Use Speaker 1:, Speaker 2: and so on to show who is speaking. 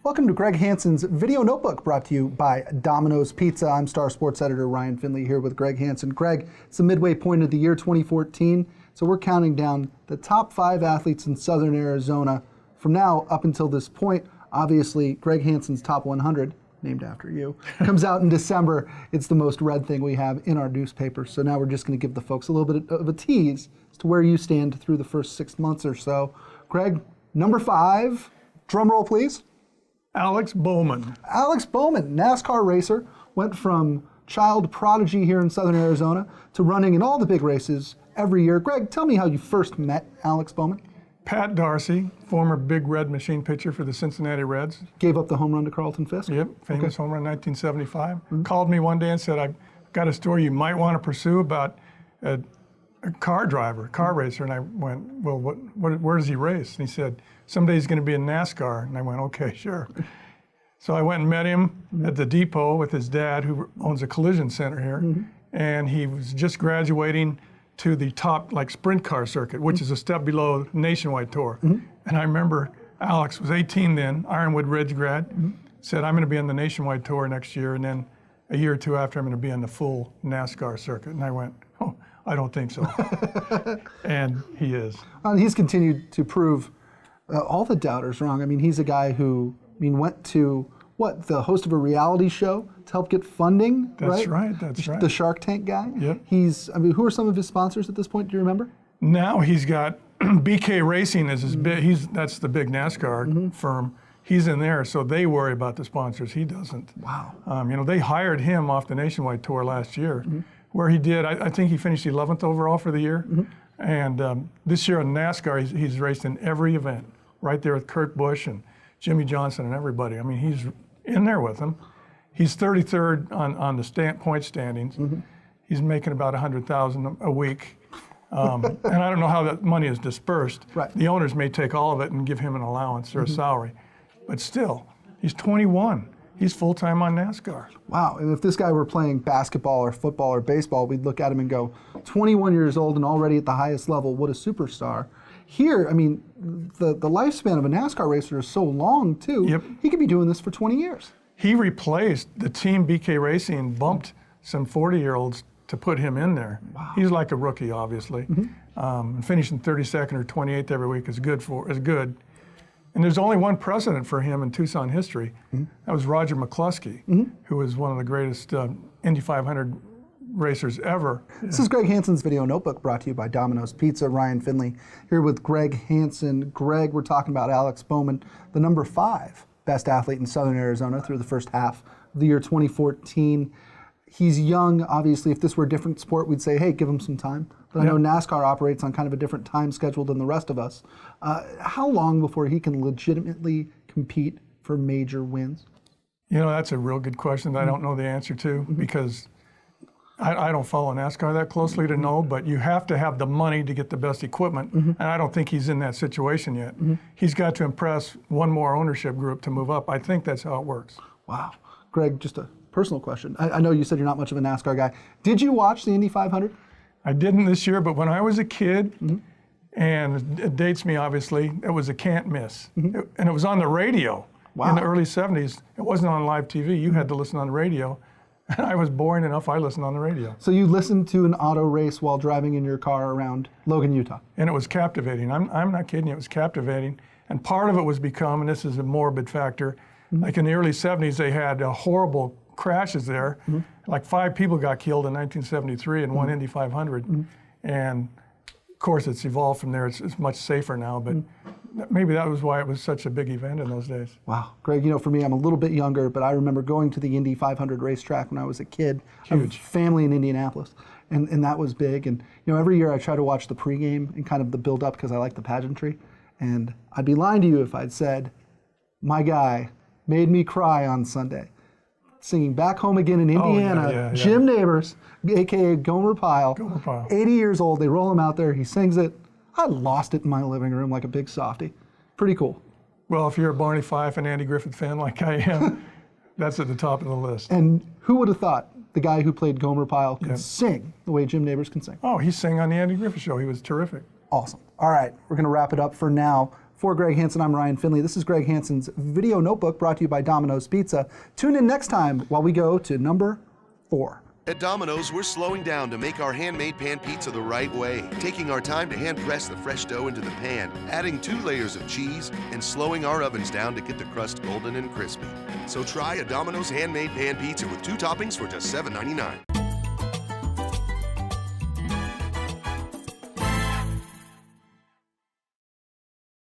Speaker 1: Welcome to Greg Hansen's Video Notebook, brought to you by Domino's Pizza. I'm Star Sports Editor Ryan Finley here with Greg Hansen. Greg, it's the midway point of the year 2014, so we're counting down the top 5 athletes in Southern Arizona from now up until this point. Obviously, Greg Hansen's Top 100, named after you, comes out in December. It's the most read thing we have in our newspaper, so now we're just going to give the folks a little bit of a tease as to where you stand through the first 6 months or so. Greg, number 5, drum roll please.
Speaker 2: Alex Bowman.
Speaker 1: Alex Bowman, NASCAR racer, went from child prodigy here in Southern Arizona to running in all the big races every year. Greg, tell me how you first met Alex Bowman.
Speaker 2: Pat Darcy, former Big Red Machine pitcher for the Cincinnati Reds.
Speaker 1: Gave up the home run to Carlton Fisk?
Speaker 2: Yep, famous home run in 1975. Called me one day and said, I've got a story you might want to pursue about a car driver, car racer. And I went, well, where does he race? And he said, someday he's going to be in NASCAR. And I went, okay, sure. So I went and met him at the depot with his dad, who owns a collision center here. And he was just graduating to the top sprint car circuit, which is a step below Nationwide Tour. And I remember Alex was 18 then, Ironwood Ridge grad, said, I'm going to be on the Nationwide Tour next year. And then a year or two after, I'm going to be on the full NASCAR circuit. And I went, oh, I don't think so. And he is.
Speaker 1: He's continued to prove all the doubters wrong. I mean, he's a guy who, went to, the host of a reality show to help get funding,
Speaker 2: That's
Speaker 1: right?
Speaker 2: That's right.
Speaker 1: The Shark Tank guy?
Speaker 2: Yep.
Speaker 1: Who are some of his sponsors at this point? Do you remember?
Speaker 2: Now he's got BK Racing is his big, that's the big NASCAR firm. He's in there, so they worry about the sponsors. He doesn't.
Speaker 1: Wow.
Speaker 2: They hired him off the Nationwide Tour last year, where he did, I think he finished 11th overall for the year. And this year in NASCAR, he's raced in every event, right there with Kurt Busch and Jimmy Johnson and everybody. I mean, he's in there with them. He's 33rd on the point standings. He's making about $100,000 a week. And I don't know how that money is dispersed.
Speaker 1: Right.
Speaker 2: The owners may take all of it and give him an allowance or a salary. But still, he's 21. He's full-time on NASCAR.
Speaker 1: Wow, and if this guy were playing basketball or football or baseball, we'd look at him and go, 21 years old and already at the highest level, what a superstar. Here, the lifespan of a NASCAR racer is so long, too.
Speaker 2: Yep.
Speaker 1: He could be doing this for 20 years.
Speaker 2: He replaced the team BK Racing, bumped some 40-year-olds to put him in there.
Speaker 1: Wow.
Speaker 2: He's like a rookie, obviously. Finishing 32nd or 28th every week is good. And there's only one precedent for him in Tucson history. That was Roger McCluskey, who was one of the greatest Indy 500 racers ever.
Speaker 1: This is Greg Hansen's Video Notebook, brought to you by Domino's Pizza. Ryan Finley here with Greg Hansen. Greg, we're talking about Alex Bowman, the number 5 best athlete in Southern Arizona through the first half of the year 2014. He's young. Obviously, if this were a different sport, we'd say, hey, give him some time. But I know NASCAR operates on kind of a different time schedule than the rest of us. How long before he can legitimately compete for major wins?
Speaker 2: That's a real good question that I don't know the answer to, because I don't follow NASCAR that closely to know, but you have to have the money to get the best equipment, and I don't think he's in that situation yet. He's got to impress one more ownership group to move up. I think that's how it works.
Speaker 1: Wow. Greg, just a personal question. I know you said you're not much of a NASCAR guy. Did you watch the Indy 500?
Speaker 2: I didn't this year, but when I was a kid, and it dates me obviously, it was a can't miss. And it was on the radio in the early 70s. It wasn't on live TV. You had to listen on the radio. And I was boring enough, I listened on the radio.
Speaker 1: So you listened to an auto race while driving in your car around Logan, Utah?
Speaker 2: And it was captivating. I'm not kidding you, it was captivating. And part of it was and this is a morbid factor, like in the early 70s, they had horrible crashes there. Like 5 people got killed in 1973 in one Indy 500. And of course it's evolved from there. It's much safer now, but maybe that was why it was such a big event in those days.
Speaker 1: Wow. Greg, for me, I'm a little bit younger, but I remember going to the Indy 500 racetrack when I was a kid.
Speaker 2: Huge.
Speaker 1: I have a family in Indianapolis, and that was big. And every year I try to watch the pregame and kind of the build-up because I like the pageantry. And I'd be lying to you if I'd said, my guy made me cry on Sunday. Singing Back Home Again in Indiana, Jim Neighbors, a.k.a. Gomer Pyle, 80 years old, they roll him out there, he sings it. I lost it in my living room like a big softie. Pretty cool.
Speaker 2: Well, if you're a Barney Fife and Andy Griffith fan like I am, that's at the top of the list.
Speaker 1: And who would have thought the guy who played Gomer Pyle could sing the way Jim Neighbors can sing?
Speaker 2: Oh, he sang on the Andy Griffith Show. He was terrific.
Speaker 1: Awesome. All right, we're going to wrap it up for now. For Greg Hansen, I'm Ryan Finley. This is Greg Hansen's Video Notebook brought to you by Domino's Pizza. Tune in next time while we go to number 4.
Speaker 3: At Domino's, we're slowing down to make our handmade pan pizza the right way, taking our time to hand press the fresh dough into the pan, adding 2 layers of cheese, and slowing our ovens down to get the crust golden and crispy. So try a Domino's handmade pan pizza with 2 toppings for just $7.99.